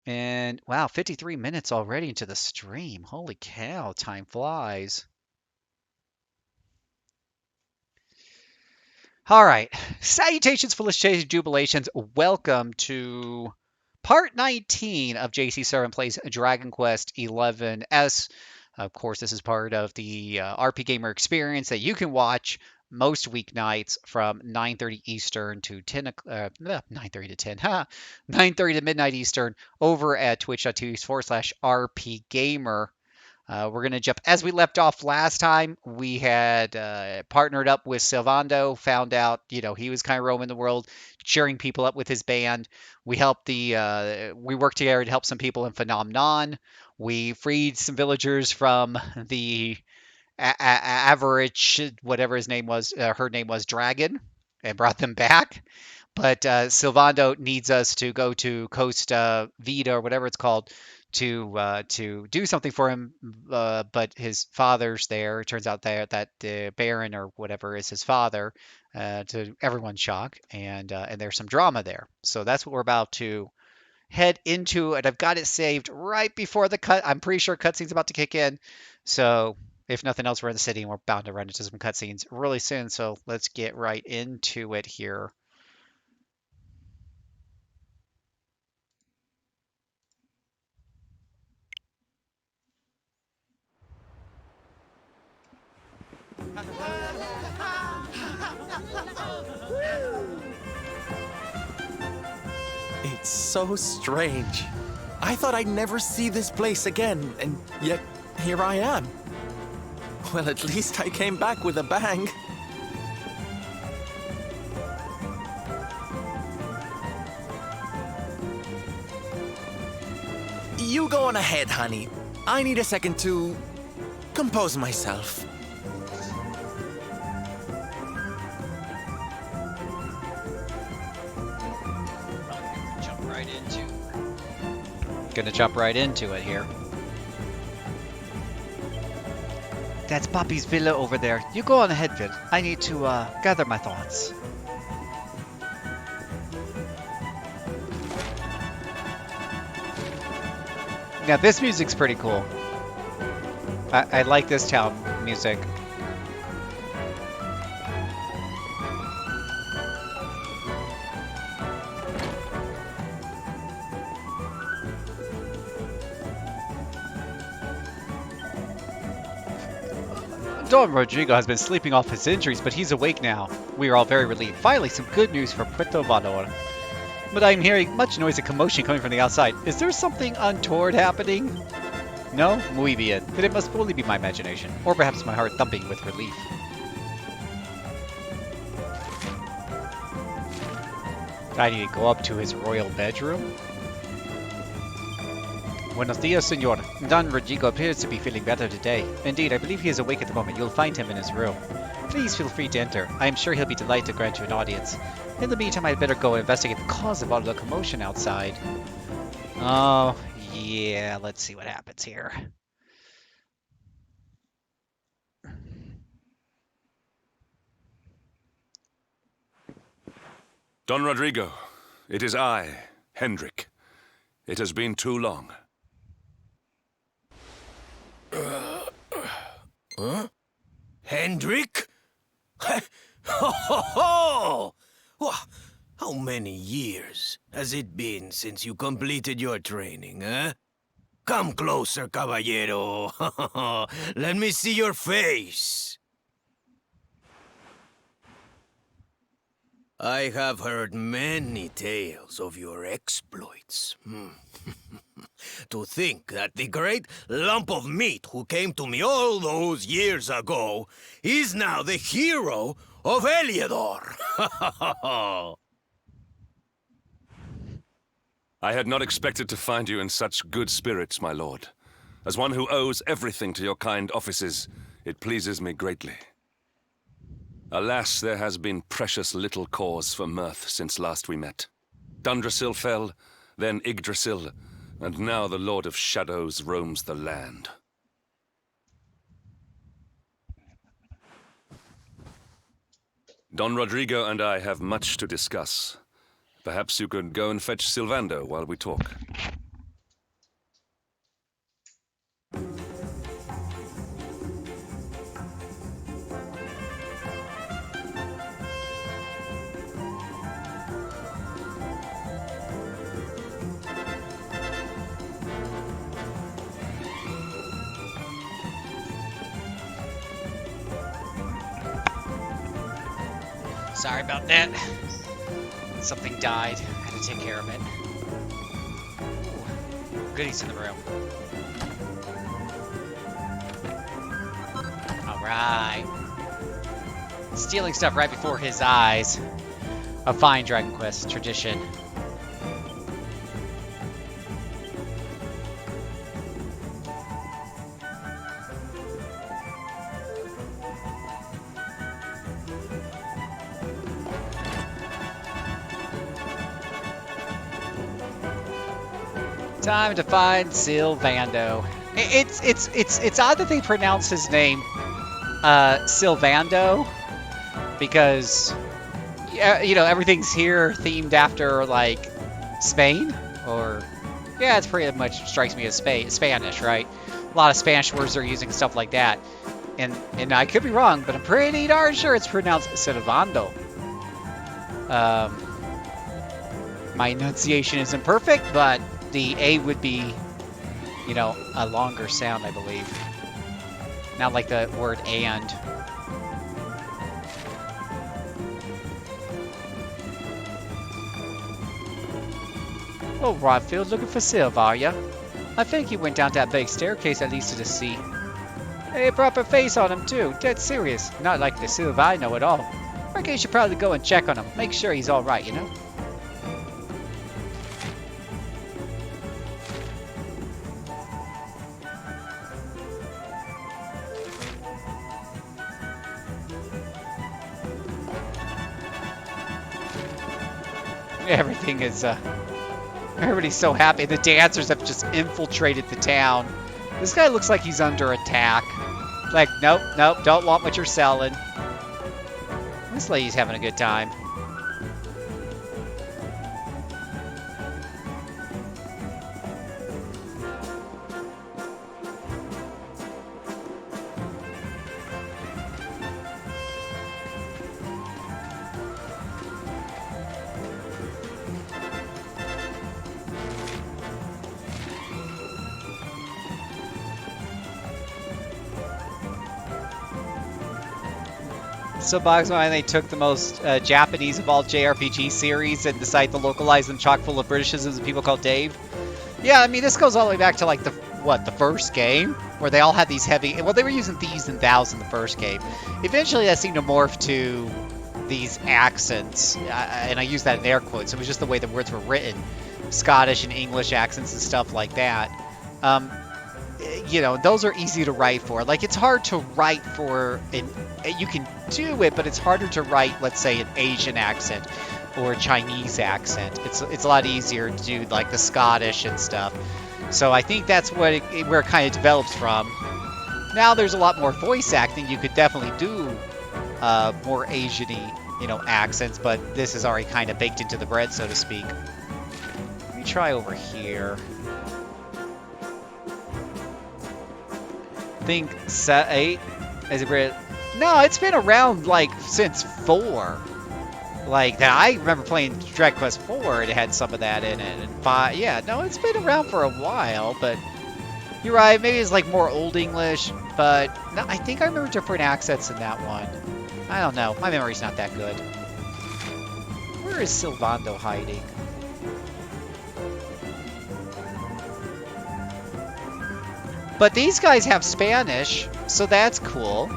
And wow, 53 minutes already into the stream. Holy cow, time flies. All right. Salutations, felicitations, jubilations. Welcome to part 19 of JCServant Plays Dragon Quest 11S. Of course, this is part of the RP Gamer experience that you can watch most weeknights from 9:30 Eastern to 9:30 to 10, 9:30 to midnight Eastern over at twitch.tv/RP Gamer. We're going to jump. As we left off last time, we had partnered up with Silvando, found out, he was kind of roaming the world, cheering people up with his band. We we worked together to help some people in Phenomenon. We freed some villagers from the average, whatever his name was, her name was, Dragon, and brought them back. But Silvando needs us to go to Costa Vida or whatever it's called to do something for him. But his father's there. It turns out that Baron or whatever is his father. To everyone's shock, and there's some drama there. So that's what we're about to head into, and I've got it saved right before the cut. I'm pretty sure cutscene's about to kick in. So if nothing else, we're in the city and we're bound to run into some cutscenes really soon. So let's get right into it here. It's so strange. I thought I'd never see this place again, and yet here I am. Well, at least I came back with a bang. You go on ahead, honey. I need a second to compose myself. Gonna jump right into it here. That's Poppy's villa over there. You go on ahead, Vid. I need to gather my thoughts. Now this music's pretty cool. I like this town music. Don Rodrigo has been sleeping off his injuries, but he's awake now. We are all very relieved. Finally, some good news for Puerto Valor. But I'm hearing much noise and commotion coming from the outside. Is there something untoward happening? No? Muy bien. Then it must only be my imagination. Or perhaps my heart thumping with relief. I need to go up to his royal bedroom. Buenos dias, senor. Don Rodrigo appears to be feeling better today. Indeed, I believe he is awake at the moment. You'll find him in his room. Please feel free to enter. I am sure he'll be delighted to grant you an audience. In the meantime, I'd better go investigate the cause of all the commotion outside. Oh, yeah. Let's see what happens here. Don Rodrigo, it is I, Hendrik. It has been too long. Huh? Hendrik? Ho ho ho! How many years has it been since you completed your training, eh? Come closer, caballero. Let me see your face. I have heard many tales of your exploits. To think that the great lump of meat who came to me all those years ago is now the hero of Heliodor. I had not expected to find you in such good spirits, my lord. As one who owes everything to your kind offices, it pleases me greatly. Alas, there has been precious little cause for mirth since last we met. Dundrasil fell, then Yggdrasil, and now the Lord of Shadows roams the land. Don Rodrigo and I have much to discuss. Perhaps you could go and fetch Silvando while we talk. Sorry about that. Something died. I had to take care of it. Ooh, goodies in the room. Alright. Stealing stuff right before his eyes. A fine Dragon Quest tradition. Time to find Sylvando. It's odd that they pronounce his name Sylvando because you know everything's here themed after like Spain or yeah, it's pretty much strikes me as Spanish, right? A lot of Spanish words are using stuff like that, and I could be wrong, but I'm pretty darn sure it's pronounced Sylvando. My enunciation isn't perfect, but the A would be, you know, a longer sound, I believe. Not like the word and. Oh, Rodfield, looking for Sylv, are ya? I think he went down that big staircase that leads to the sea. Hey, proper face on him, too. Dead serious. Not like the Sylv I know at all. I reckon you should probably go and check on him. Make sure he's alright, you know? Everything is, everybody's so happy. The dancers have just infiltrated the town. This guy looks like he's under attack. Like, nope, nope, don't want what you're selling. This lady's having a good time. So bogs mind they took the most Japanese of all JRPG series and decided to localize them chock full of Britishisms and people called Dave. Yeah, I mean this goes all the way back to like the first game where they all had these heavy. Well, they were using these and thous in the first game. Eventually, that seemed to morph to these accents, and I use that in air quotes. It was just the way the words were written, Scottish and English accents and stuff like that. You know, those are easy to write for. Like, it's hard to write for you can do it, but it's harder to write, let's say, an Asian accent or a Chinese accent. It's a lot easier to do, like, the Scottish and stuff. So I think that's where it kind of develops from. Now there's a lot more voice acting. You could definitely do more Asian-y, you know, accents, but this is already kind of baked into the bread, so to speak. Let me try over here. Think 8 is it? No, it's been around like since 4. Like that, I remember playing Dragon Quest 4. It had some of that in it, and 5. Yeah, no, it's been around for a while. But you're right. Maybe it's like more Old English. But no, I think I remember different accents in that one. I don't know. My memory's not that good. Where is Sylvando hiding? But these guys have Spanish, so that's cool.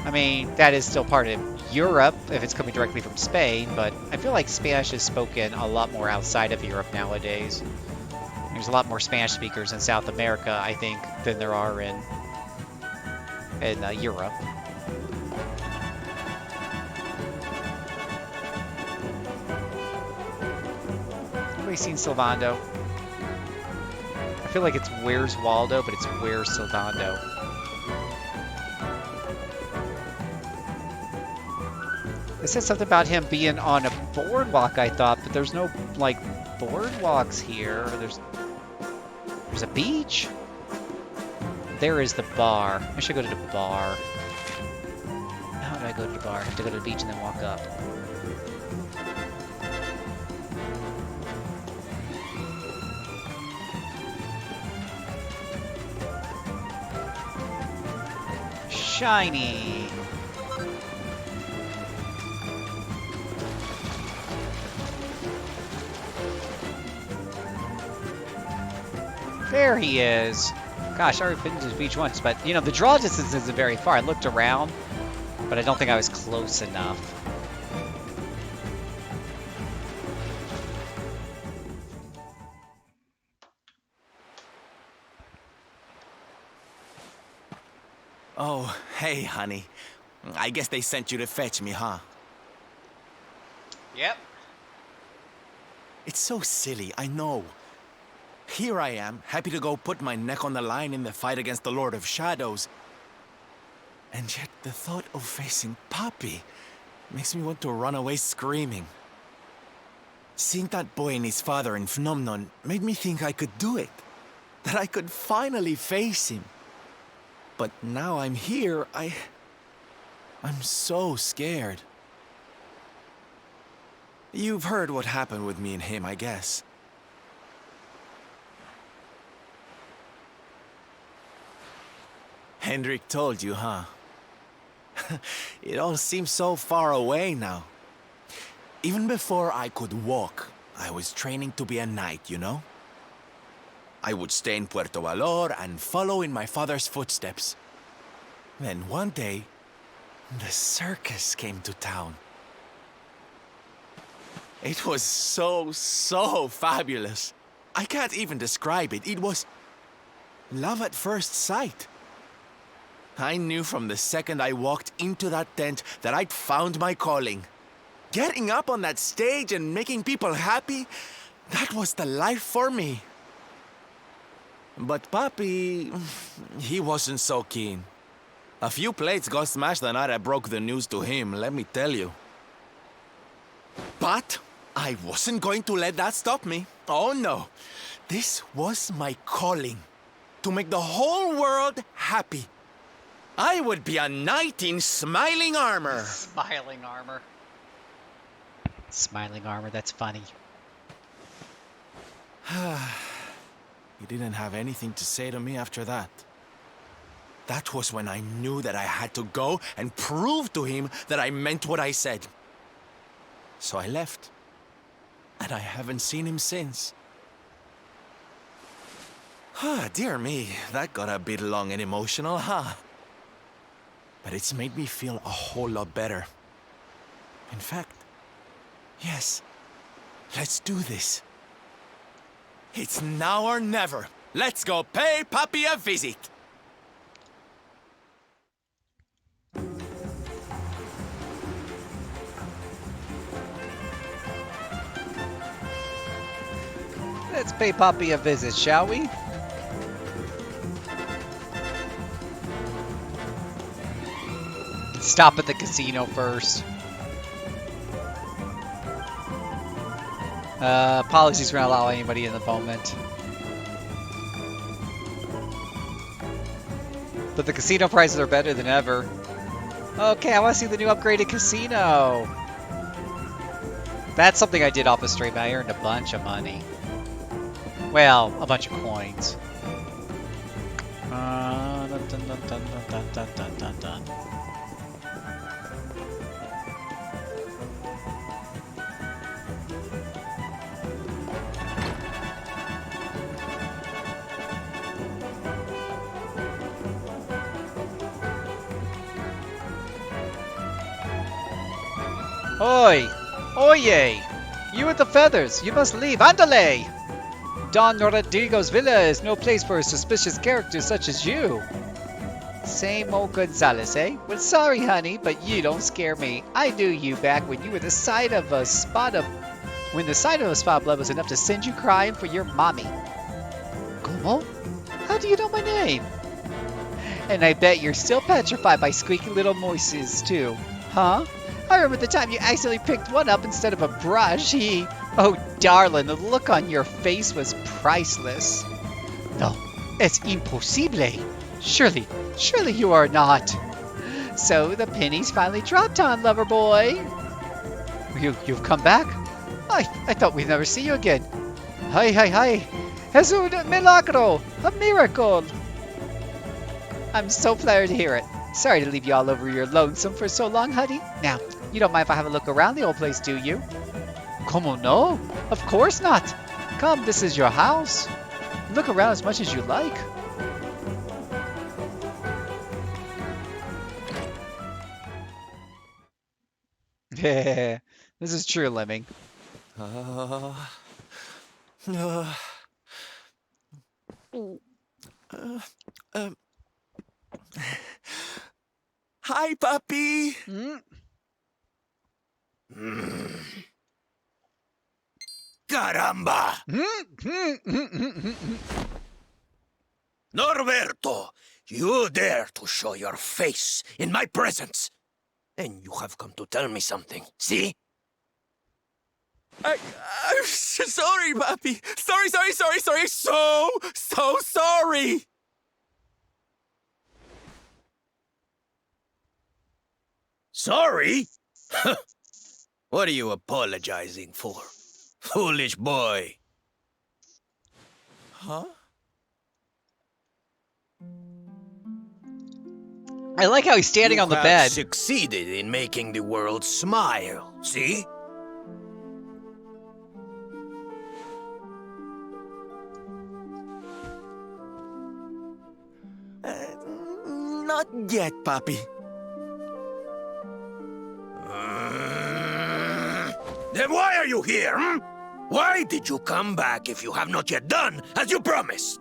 I mean, that is still part of Europe, if it's coming directly from Spain, but I feel like Spanish is spoken a lot more outside of Europe nowadays. There's a lot more Spanish speakers in South America, I think, than there are in Europe. Anybody seen Sylvando? I feel like it's Where's Waldo, but it's Where's Sylvando. It said something about him being on a boardwalk, I thought, but there's no, like, boardwalks here. There's a beach? There is the bar. I should go to the bar. How do I go to the bar? I have to go to the beach and then walk up. Shiny. There he is. Gosh, I already been to the beach once, but, you know, the draw distance isn't very far. I looked around, but I don't think I was close enough. Oh, hey, honey. I guess they sent you to fetch me, huh? Yep. It's so silly, I know. Here I am, happy to go put my neck on the line in the fight against the Lord of Shadows. And yet the thought of facing Papi makes me want to run away screaming. Seeing that boy and his father in Phenomenon made me think I could do it. That I could finally face him. But now I'm here, I'm so scared. You've heard what happened with me and him, I guess. Hendrik told you, huh? It all seems so far away now. Even before I could walk, I was training to be a knight, you know? I would stay in Puerto Valor and follow in my father's footsteps. Then one day, the circus came to town. It was so fabulous. I can't even describe it. It was love at first sight. I knew from the second I walked into that tent that I'd found my calling. Getting up on that stage and making people happy, that was the life for me. But Papi, he wasn't so keen. A few plates got smashed the night I broke the news to him, let me tell you. But I wasn't going to let that stop me. Oh no. This was my calling. To make the whole world happy. I would be a knight in smiling armor. Smiling armor. Smiling armor, that's funny. He didn't have anything to say to me after that. That was when I knew that I had to go and prove to him that I meant what I said. So I left. And I haven't seen him since. Dear me, that got a bit long and emotional, huh? But it's made me feel a whole lot better. In fact, yes, let's do this. It's now or never. Let's go pay Papi a visit. Let's pay Papi a visit, shall we? Stop at the casino first. Apologies for not allowing anybody in the moment. But the casino prices are better than ever. Okay, I want to see the new upgraded casino. That's something I did off the stream. I earned a bunch of money. Well, a bunch of coins. Dun, dun, dun, dun, dun, dun, dun, dun, dun. Oi! Oye! You with the feathers! You must leave! Andale! Don Rodrigo's villa is no place for a suspicious character such as you. Same old Gonzales, eh? Well, sorry, honey, but you don't scare me. I knew you back when you were the sight of a spot of... When the sight of a spot of blood was enough to send you crying for your mommy. Como? How do you know my name? And I bet you're still petrified by squeaky little moises, too. Huh? I remember the time you accidentally picked one up instead of a brush. Oh, darling, the look on your face was priceless. No, it's impossible. Surely you are not. So the pennies finally dropped on, lover boy. You've come back? I thought we'd never see you again. Hi. Es un milagro, a miracle. I'm so flattered to hear it. Sorry to leave you all over your lonesome for so long, honey. Now, you don't mind if I have a look around the old place, do you? Como no? Of course not. Come, this is your house. Look around as much as you like. Yeah, this is true, Lemming. Uh, uh, uh, um. Hi, puppy. Mm. Caramba! Norberto, you dare to show your face in my presence. And you have come to tell me something, see? I'm sorry, puppy. Sorry. So sorry. Sorry? What are you apologizing for? Foolish boy. Huh? I like how he's standing on the You have bed. succeeded in making the world smile, see? Not yet, puppy. Then why are you here, hmm? Why did you come back if you have not yet done as you promised?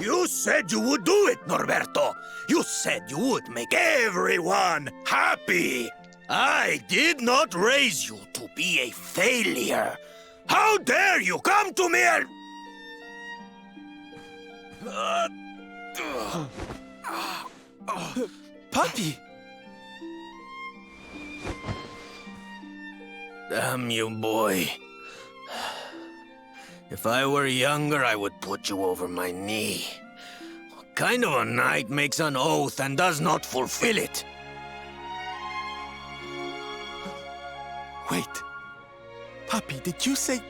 You said you would do it, Norberto. You said you would make everyone happy. I did not raise you to be a failure. How dare you come to me and... Puppy! Damn you, boy. If I were younger, I would put you over my knee. What kind of a knight makes an oath and does not fulfill it? Wait. Puppy, did you say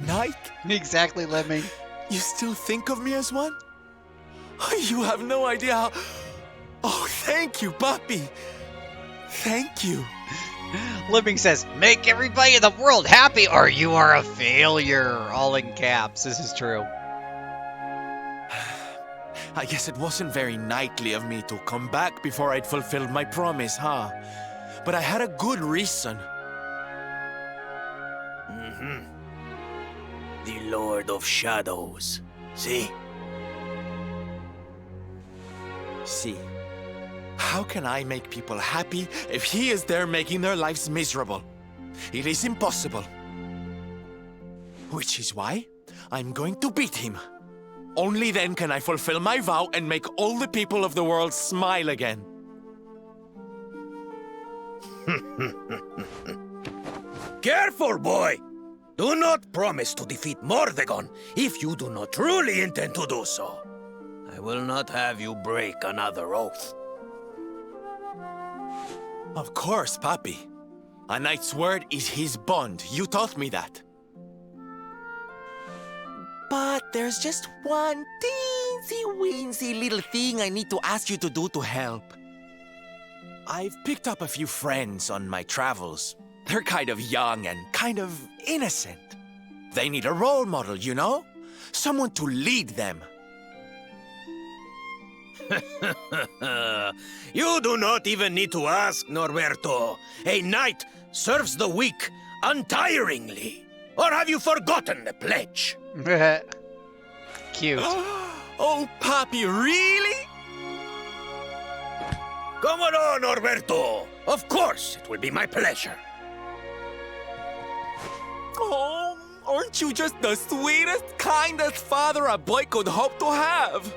knight? Exactly, Lemming. You still think of me as one? You have no idea how... Oh, thank you, puppy. Thank you. Lemming says, make everybody in the world happy or you are a failure. All in caps. This is true. I guess it wasn't very knightly of me to come back before I'd fulfilled my promise, huh? But I had a good reason. The Lord of Shadows. See? See, how can I make people happy if he is there making their lives miserable? It is impossible. Which is why I'm going to beat him. Only then can I fulfill my vow and make all the people of the world smile again. Careful, boy! Do not promise to defeat Mordegon if you do not truly intend to do so. I will not have you break another oath. Of course, Papi. A knight's word is his bond. You taught me that. But there's just one teensy-weensy little thing I need to ask you to do to help. I've picked up a few friends on my travels. They're kind of young and kind of innocent. They need a role model, you know? Someone to lead them. You do not even need to ask, Norberto. A knight serves the weak untiringly. Or have you forgotten the pledge? Cute. Oh, Papi, really? Come on, Norberto. Of course, it will be my pleasure. Oh, aren't you just the sweetest, kindest father a boy could hope to have?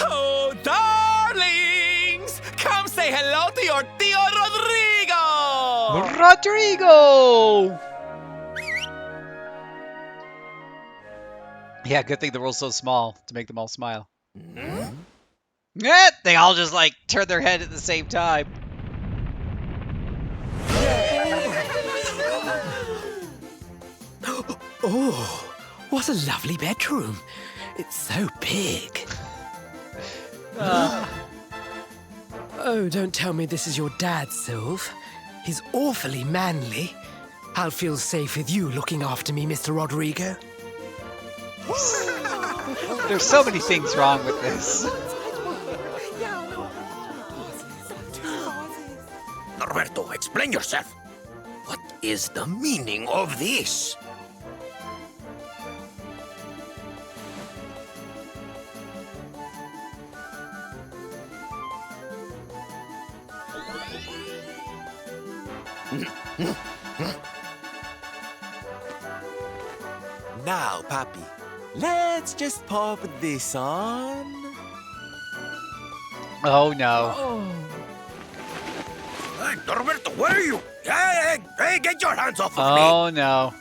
Oh, darlings! Come say hello to your Tio Rodrigo! Rodrigo! Yeah, good thing the world's so small to make them all smile. Yeah, they all just like turn their head at the same time. Oh, what a lovely bedroom. It's so big. Oh, don't tell me this is your dad, Sylv. He's awfully manly. I'll feel safe with you looking after me, Mr. Rodrigo. There's so many things wrong with this. Norberto, explain yourself. What is the meaning of this? Now, Papi, let's just pop this on. Oh no. Hey, Norberto, where are you? Hey, get your hands off of me! Oh no.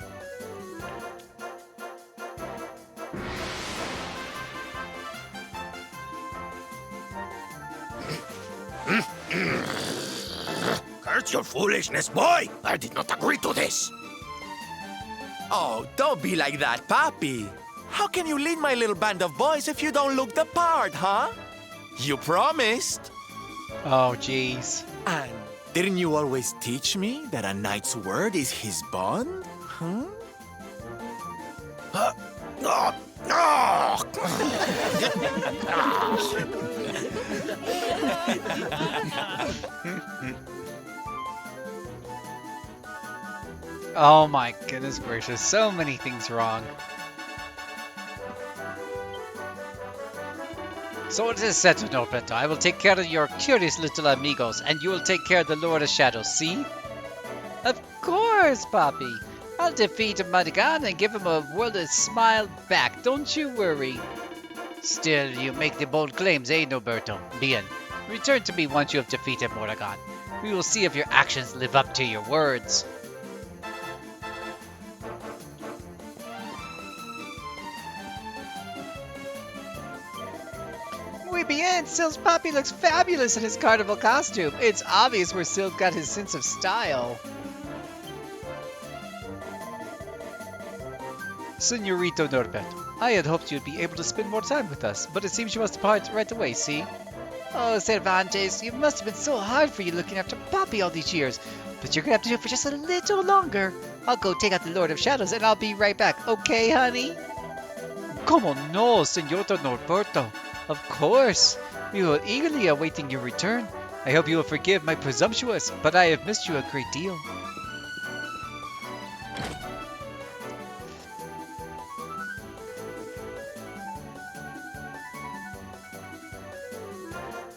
Curse your foolishness, boy! I did not agree to this! Oh, don't be like that, Papi. How can you lead my little band of boys if you don't look the part, huh? You promised. Oh jeez. And didn't you always teach me that a knight's word is his bond? Huh? No! No! Oh my goodness gracious. So many things wrong. So it is settled, Norberto. I will take care of your curious little amigos, and you will take care of the Lord of Shadows, see? Of course, Papi. I'll defeat Madigan and give him a worldly smile back, don't you worry. Still, you make the bold claims, eh, Norberto? Bien. Return to me once you have defeated Morrigan. We will see if your actions live up to your words. Muy bien, Sil's Papi looks fabulous in his carnival costume. It's obvious where Sil got his sense of style. Senorito Norberto, I had hoped you'd be able to spend more time with us, but it seems you must depart right away, see? Oh, Cervantes, it must have been so hard for you looking after Papi all these years, but you're gonna have to do it for just a little longer. I'll go take out the Lord of Shadows and I'll be right back, okay, honey? Como no, Senorito Norberto? Of course. We were eagerly awaiting your return. I hope you will forgive my presumptuous, but I have missed you a great deal.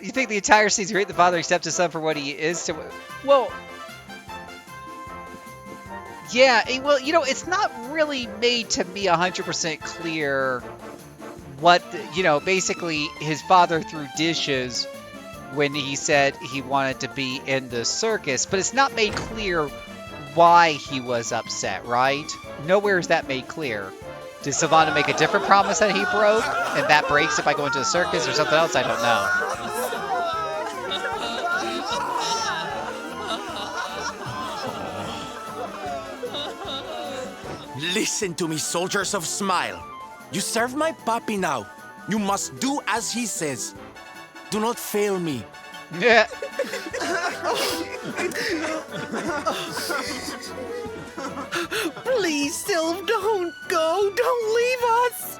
You think the entire scene's great? The father accepts his son for what he is? Well, yeah, well, you know, it's not really made to me 100% clear what, you know, basically his father threw dishes when he said he wanted to be in the circus, but it's not made clear why he was upset, right? Nowhere is that made clear. Did Sylvana make a different promise that he broke, and that breaks if I go into the circus, or something else? I don't know. Listen to me, soldiers of Smile. You serve my Papi now. You must do as he says. Do not fail me. Yeah. Please, Sylv, don't go. Don't leave us.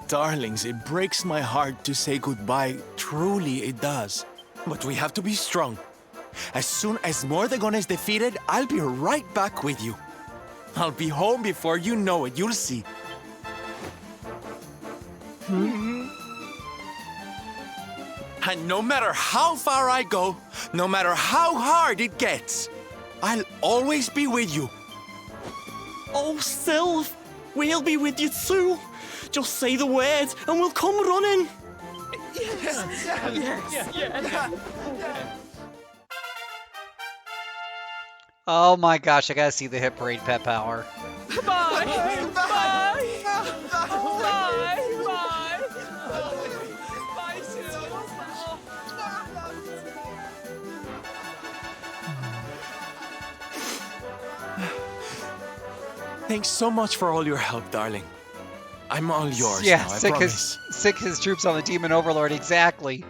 Darlings, it breaks my heart to say goodbye. Truly, it does. But we have to be strong. As soon as Mordegon is defeated, I'll be right back with you. I'll be home before you know it. You'll see. And no matter how far I go, no matter how hard it gets, I'll always be with you. Oh, Sylv, we'll be with you too. Just say the word and we'll come running. Oh my gosh, I gotta see the hit parade pet power. Bye. Bye. Bye. Bye, Sylv. Thanks so much for all your help, darling. I'm all yours Yeah, now, I sick promise. his troops on the Demon Overlord, exactly.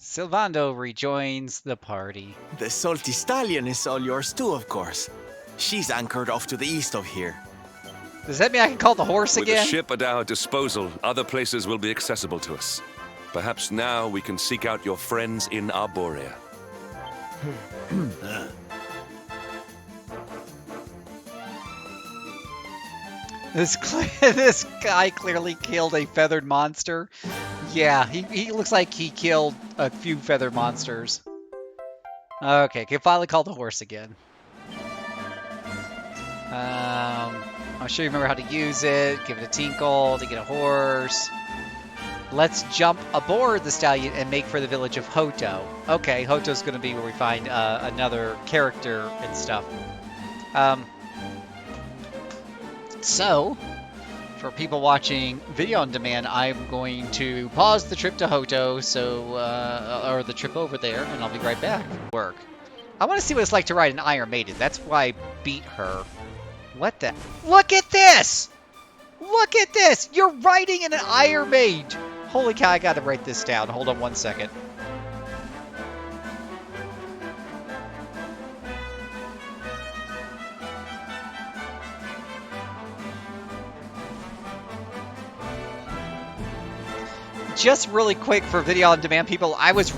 Silvando rejoins the party. The salty stallion is all yours too, of course. She's anchored off to the east of here. Does that mean I can call the horse With again? a ship at our disposal, other places will be accessible to us. Perhaps now we can seek out your friends in Arborea. This guy clearly killed a feathered monster. Yeah, he looks like he killed a few feathered monsters. Okay, can finally call the horse again. I'm sure you remember how to use it. Give it a tinkle to get a horse. Let's jump aboard the stallion and make for the village of Hoto. Okay, Hoto's going to be where we find another character and stuff. So, for people watching video on demand, I'm going to pause the trip to Hoto, or the trip over there, and I'll be right back. Work. I want to see what it's like to ride an Iron Maiden. That's why I beat her. What the? Look at this! Look at this! You're riding in an Iron Maid! Holy cow, I gotta write this down. Hold on one second. Just really quick for video on demand people, I was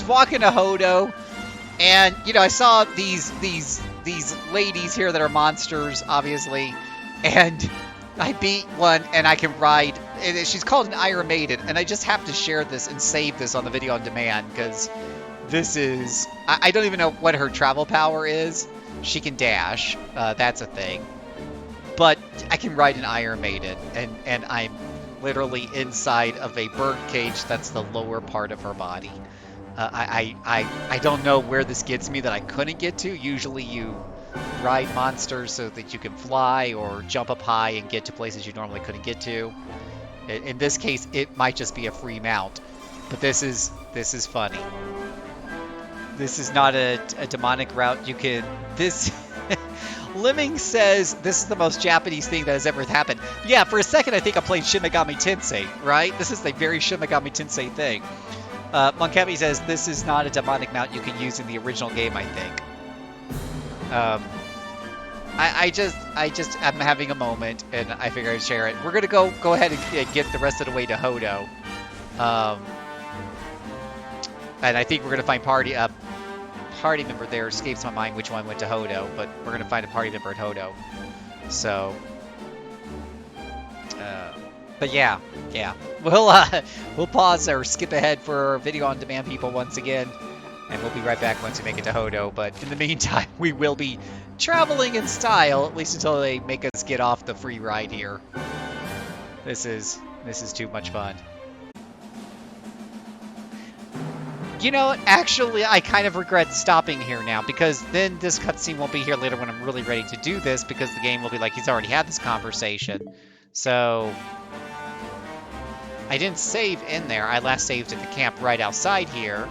walking to Hodo, and you know I saw these ladies here that are monsters, obviously, and I beat one, and I can ride. And she's called an Iron Maiden, and I just have to share this and save this on the video on demand because this is I don't even know what her travel power is. She can dash, that's a thing, but I can ride an Iron Maiden, and I'm literally inside of a bird cage that's the lower part of her body. I don't know where this gets me that I couldn't get to. Usually you ride monsters so that you can fly or jump up high and get to places you normally couldn't get to. In this case, it might just be a free mount, but this is funny. This is not a demonic route. You can this. Lemming says this is the most Japanese thing that has ever happened. Yeah, for a second I think I'm playing Shin Megami Tensei, right? This is the very Shin Megami Tensei thing. Monkemi says this is not a demonic mount you can use in the original game, I think. I just am having a moment, and I figure I'd share it. We're gonna go ahead and get the rest of the way to Hodo. And I think we're gonna find party member there. Escapes my mind which one went to Hodo, but we're gonna find a party member at Hodo. So, but yeah, we'll pause or skip ahead for video on demand people once again, and we'll be right back once we make it to Hodo. But in the meantime, we will be traveling in style, at least until they make us get off the free ride here. This is too much fun. You know, actually, I kind of regret stopping here now, because then this cutscene won't be here later when I'm really ready to do this, because the game will be like, he's already had this conversation. So, I didn't save in there. I last saved at the camp right outside here.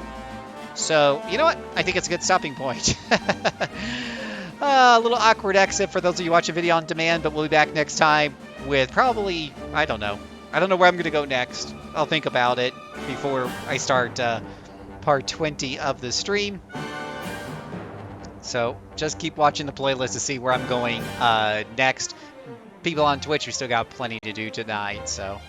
So, you know what? I think it's a good stopping point. A little awkward exit for those of you watching video on demand, but we'll be back next time with probably, I don't know. I don't know where I'm going to go next. I'll think about it before I start part 20 of the stream. So just keep watching the playlist to see where I'm going next. People on Twitch, we still got plenty to do tonight, so